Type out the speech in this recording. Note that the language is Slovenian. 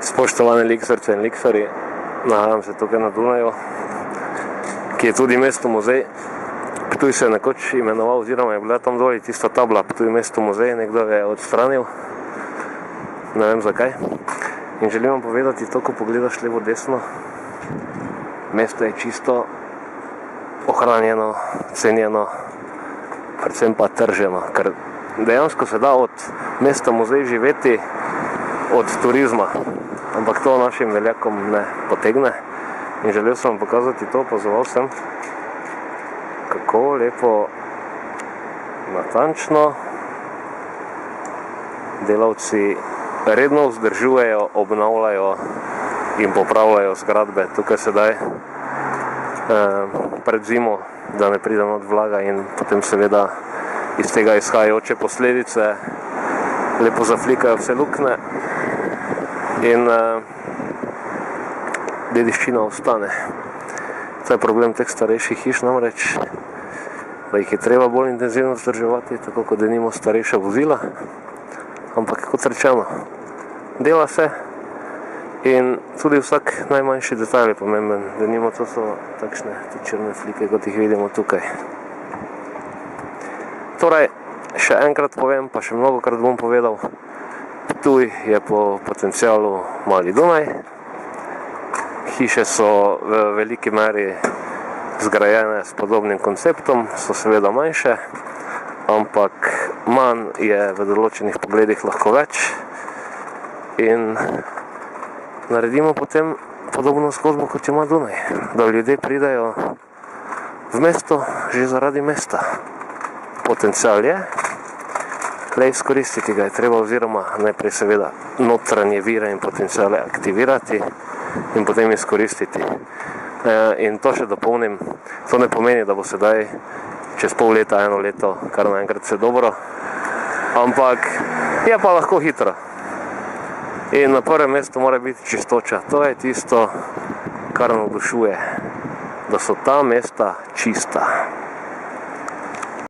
Spoštovane liksarce in liksari, nahajam se tukaj na Dunaju, ki je tudi mesto muzej. Ptuj se je nekoč imenoval, oziroma je bila tam doli tista tabla Ptuj mesto muzej, nekdo je odstranil, ne vem zakaj. In želim vam povedati to, ko pogledaš levo desno, mesto je čisto ohranjeno, cenjeno, predvsem pa trženo, ker dejansko se da od mesta muzej živeti od turizma, ampak to našim veljakom ne potegne. In želel sem vam pokazati to, opazoval sem, kako lepo, natančno delavci redno vzdržujejo, obnavljajo in popravljajo zgradbe. Tukaj sedaj pred zimo, da ne pride not vlaga in potem seveda iz tega izhajajoče posledice lepo zaflikajo vse luknje in dediščina ostane. To je problem teh starejših hiš namreč, da jih je treba bolj intenzivno vzdrževati, tako kot denimo starejša vozila, ampak kot rečeno, dela se in tudi vsak najmanjši detajl je pomemben. Denimo to so takšne te črne flike, kot jih vidimo tukaj. Torej, še enkrat povem, pa še mnogokrat bom povedal, Ptuj je po potencialu mali Dunaj. Hiše so v veliki meri zgrajene s podobnim konceptom, so seveda manjše, ampak manj je v določenih pogledih lahko več in naredimo potem podobno zgodbo, kot ima Dunaj, da ljudje pridajo v mesto že zaradi mesta. Potencial je, le izkoristiti ga je treba, oziroma najprej seveda notranje vire in potenciale aktivirati in potem izkoristiti. In to še dopolnim, to ne pomeni, da bo sedaj čez pol leta, eno leto, kar naenkrat vse dobro, ampak je pa lahko hitro. In na prvem mestu mora biti čistoča. To je tisto, kar navdušuje, da so ta mesta čista.